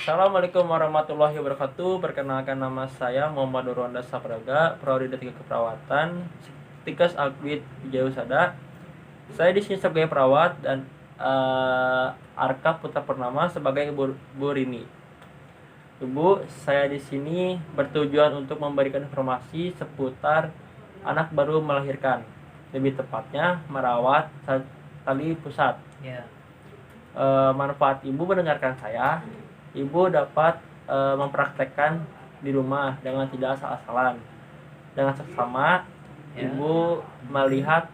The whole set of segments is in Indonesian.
Assalamualaikum warahmatullahi wabarakatuh. Perkenalkan, nama saya Muhammad Nurwanda Sapraga, Prodi D3 Keperawatan, Tikes Albit Wijayusada. Saya di sini sebagai perawat dan Arka Putra Purnama sebagai Ibu Rini. Ibu, saya di sini bertujuan untuk memberikan informasi seputar anak baru melahirkan, lebih tepatnya merawat tali pusat. Manfaat ibu mendengarkan saya, ibu dapat mempraktekkan di rumah dengan tidak asal-asalan. Dengan seksama, ibu melihat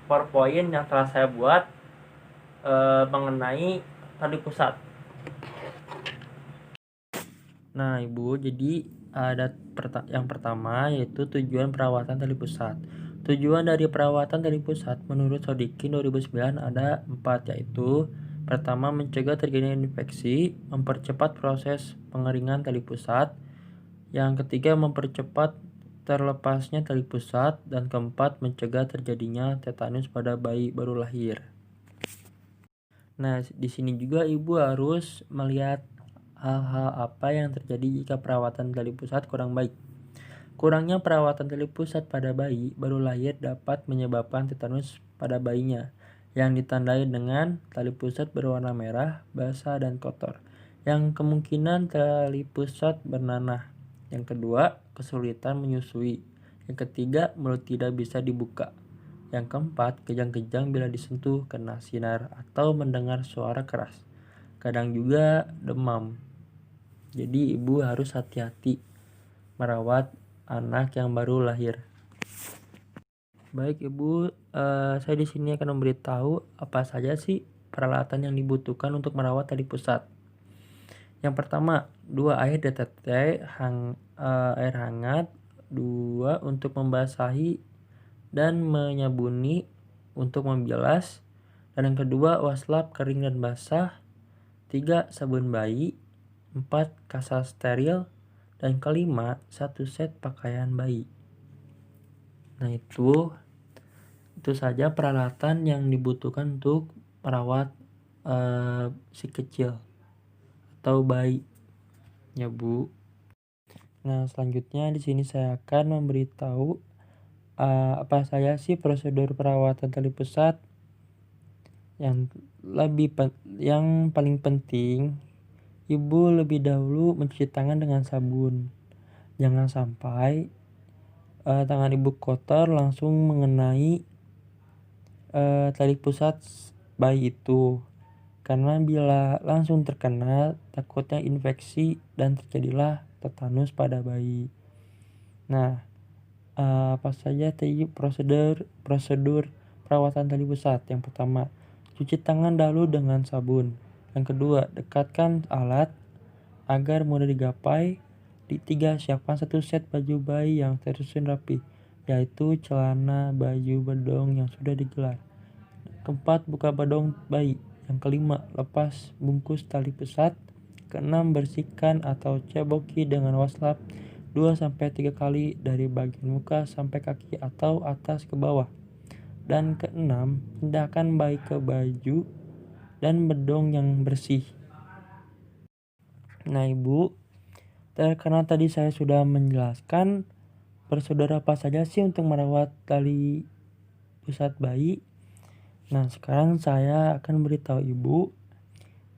PowerPoint yang telah saya buat mengenai tali pusat. Nah, ibu, jadi ada yang pertama yaitu tujuan perawatan tali pusat. Tujuan dari perawatan tali pusat menurut Sodikin 2009 ada 4, yaitu pertama, mencegah terjadinya infeksi, mempercepat proses pengeringan tali pusat. Yang ketiga, mempercepat terlepasnya tali pusat. Dan keempat, mencegah terjadinya tetanus pada bayi baru lahir. Nah, di sini juga ibu harus melihat hal-hal apa yang terjadi jika perawatan tali pusat kurang baik. Kurangnya perawatan tali pusat pada bayi baru lahir dapat menyebabkan tetanus pada bayinya, yang ditandai dengan tali pusat berwarna merah, basah, dan kotor, yang kemungkinan tali pusat bernanah. Yang kedua, kesulitan menyusui. Yang ketiga, mulut tidak bisa dibuka. Yang keempat, kejang-kejang bila disentuh, kena sinar, atau mendengar suara keras. Kadang juga demam. Jadi ibu harus hati-hati merawat anak yang baru lahir. Baik ibu, saya di sini akan memberitahu apa saja sih peralatan yang dibutuhkan untuk merawat tali pusat. Yang pertama, 2 air DTT air hangat, 2 untuk membasahi dan menyabuni untuk membilas, dan yang kedua waslap kering dan basah, 3 sabun bayi, 4 kasa steril, dan kelima 1 set pakaian bayi. Nah, itu saja peralatan yang dibutuhkan untuk merawat si kecil atau bayi, ya Bu. Nah, selanjutnya di sini saya akan memberitahu apa saja sih prosedur perawatan tali pusat. Yang paling penting, ibu lebih dahulu mencuci tangan dengan sabun. Jangan sampai tangan ibu kotor langsung mengenai tali pusat bayi itu, karena bila langsung terkena takutnya infeksi dan terjadilah tetanus pada bayi. Nah, apa saja tadi prosedur perawatan tali pusat? Yang pertama, cuci tangan dahulu dengan sabun. Yang kedua, dekatkan alat agar mudah digapai. Tiga, siapkan 1 set baju bayi yang tersusun rapi, yaitu celana, baju bedong yang sudah digelar. Keempat, buka bedong bayi. Yang kelima, lepas bungkus tali pusat. Keenam, bersihkan atau ceboki dengan waslap 2-3 kali dari bagian muka sampai kaki atau atas ke bawah. Dan keenam, pindahkan bayi ke baju dan bedong yang bersih. Nah ibu, karena tadi saya sudah menjelaskan prosedur apa saja sih untuk merawat tali pusat bayi. Nah, sekarang saya akan beritahu ibu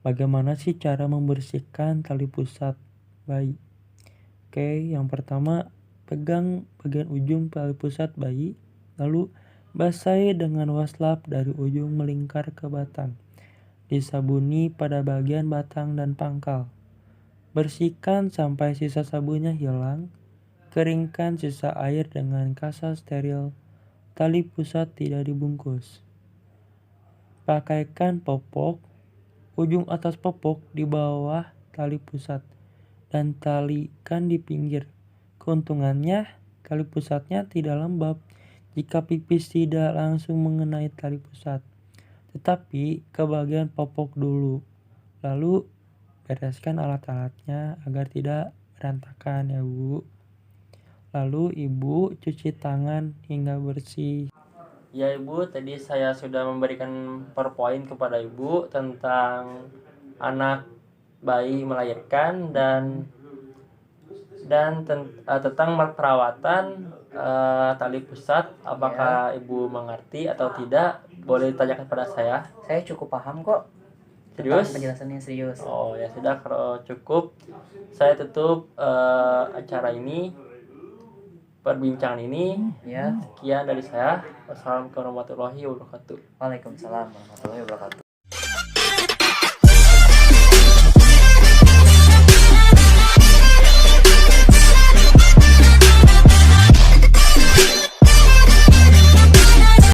bagaimana sih cara membersihkan tali pusat bayi. Oke, yang pertama, pegang bagian ujung tali pusat bayi, lalu basahi dengan waslap dari ujung melingkar ke batang. Disabuni pada bagian batang dan pangkal. Bersihkan sampai sisa sabunnya hilang. Keringkan sisa air dengan kasa steril. Tali pusat tidak dibungkus. Pakaikan popok, ujung atas popok di bawah tali pusat, dan talikan di pinggir. Keuntungannya, tali pusatnya tidak lembab jika pipis tidak langsung mengenai tali pusat, tetapi ke bagian popok dulu. Lalu bereskan alat-alatnya agar tidak berantakan ya Bu. Lalu ibu cuci tangan hingga bersih. Ya ibu, tadi saya sudah memberikan PowerPoint kepada ibu tentang anak bayi melahirkan dan tentang perawatan tali pusat, apakah Ibu mengerti atau tidak? Boleh ditanyakan pada saya. Saya cukup paham kok. Serius? Penjelasannya serius. Oh ya sudah, kalau cukup saya tutup acara ini, perbincangan ini. Ya. Sekian dari saya. Wassalamualaikum warahmatullahi wabarakatuh. Waalaikumsalam warahmatullahi wabarakatuh.